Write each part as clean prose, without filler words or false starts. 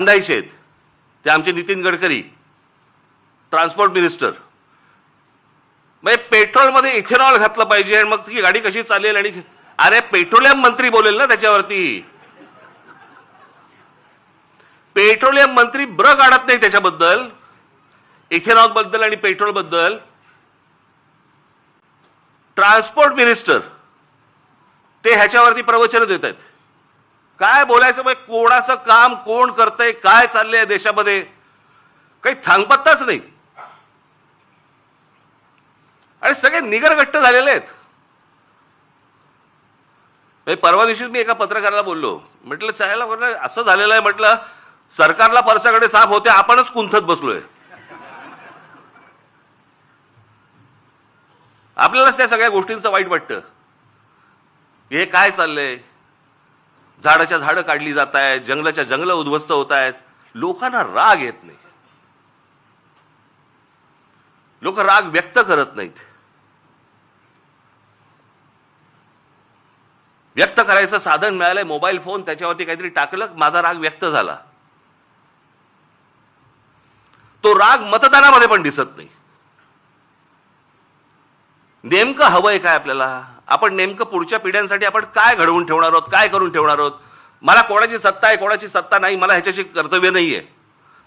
बांधायचे आहेत ते आमचे नितीन गडकरी, ट्रान्सपोर्ट मिनिस्टर. म्हणजे पेट्रोलमध्ये इथेनॉल घातलं पाहिजे आणि मग ती गाडी कशी चालेल. आणि अरे पेट्रोलियम मंत्री बोलेल ना त्याच्यावरती. पेट्रोलियम मंत्री ब्र काढत नाही त्याच्याबद्दल, इथेनॉल बद्दल आणि पेट्रोल बद्दल. ट्रान्सपोर्ट मिनिस्टर ते ह्याच्यावरती प्रवचन देत आहेत. काय बोलायचं मग, कोणाचं काम कोण करतंय, काय चाललंय देशामध्ये, काही थांगपत्ताच नाही. आणि सगळे निगरगट्ट झालेले आहेत. परवा दिवशीच मी एका पत्रकाराला बोललो, म्हटलं चायला म्हटलं असं झालेलं आहे, म्हटलं सरकारला परसाकडे साफ होते, आपणच कुंथत बसलोय. आपल्यालाच त्या सगळ्या गोष्टींचं वाईट वाटतं. हे काय चाललंय, झाडाच्या झाडं काढली जात आहेत, जंगलाच्या जंगलं उद्ध्वस्त होत आहेत. लोकांना राग येत नाही, लोक राग व्यक्त करत नाहीत. व्यक्त करायचं साधन मिळालंय मोबाईल फोन, त्याच्यावरती काहीतरी टाकलं, माझा राग व्यक्त झाला. तो राग मतदानामध्ये पण दिसत नाही. नेमकं हवंय काय आपल्याला, आपण नेमकं पुढच्या पिढ्यांसाठी आपण काय घडवून ठेवणार आहोत, काय करून ठेवणार आहोत. मला कोणाची सत्ता आहे कोणाची सत्ता नाही, मला ह्याच्याशी कर्तव्य नाहीये.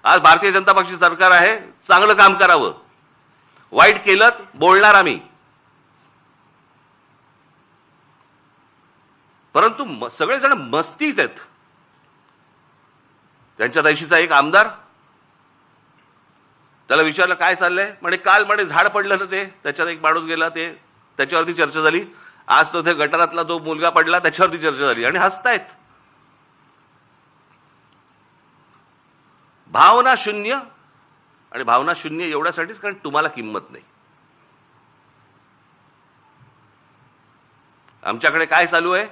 आज भारतीय जनता पक्षाचे सरकार आहे, चांगलं काम करावं. वाईट केलं बोलणार आम्ही, परंतु सगळेजण मस्तीत आहेत. त्यांच्या देशीचा एक आमदार, त्याला विचारलं काय चाललंय, म्हणे काल म्हणे झाड पडलं ना ते, त्याच्यात एक माणूस गेला, ते त्याच्यावरती चर्चा झाली. आज तो ते गटारातला तो मुलगा पडला, त्याच्यावरती चर्चा झाली. आणि हसतायत. भावना शून्य. आणि भावना शून्य एवढ्यासाठीच कारण तुम्हाला किंमत नाही. आमच्याकडे काय चालू आहे,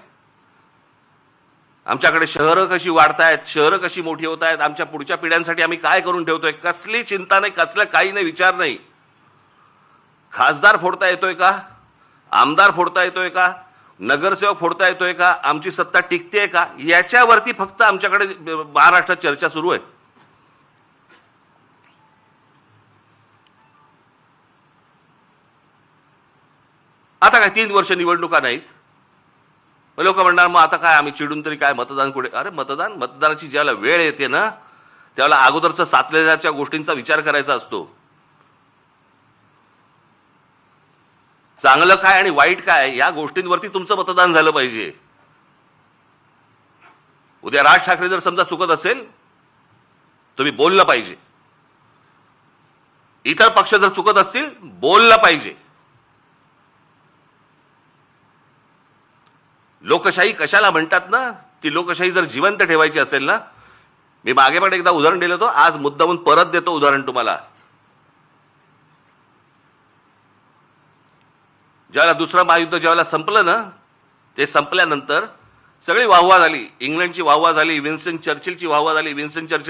आमच्याकडे शहरं कशी वाढतायत, शहरं कशी मोठी होत आहेत, आमच्या पुढच्या पिढ्यांसाठी आम्ही काय करून ठेवतोय, कसली चिंता नाही, कसलं काही नाही, विचार नाही. खासदार फोडता येतोय का, आमदार फोडता येतोय का, नगरसेवक फोडता येतोय का, आमची सत्ता टिकतेय का, याच्यावरती फक्त आमच्याकडे महाराष्ट्रात चर्चा सुरू आहे. आता काय 3 वर्ष निवडणुका नाहीत, लोक म्हणणार मग आता काय आम्ही चिडून तरी काय, मतदान कुठे. अरे मतदानाची ज्याला वेळ येते ना, त्याला अगोदरच साचलेल्या गोष्टींचा विचार करायचा असतो. चांगलं काय आणि वाईट काय या गोष्टींवरती तुमचं मतदान झालं पाहिजे. उद्या राज ठाकरे जर समजा चुकत असेल, तुम्ही बोललं पाहिजे. इतर पक्ष जर चुकत असतील, बोललं पाहिजे. लोकशाही कशाला म्हणतात ना, ती लोकशाही जर जिवंत ठेवायची असेल ना, मी मागे पण एकदा उदाहरण दिलं होतं, आज मुद्दामून परत देतो उदाहरण तुम्हाला. ज्यावेळेला दुसरं महायुद्ध ज्यावेळेला संपलं ना, ते संपल्यानंतर सगळी वाहवा झाली. इंग्लंडची वाहवा झाली, विन्स्टन चर्चिलची वाहवा झाली. Winston Churchill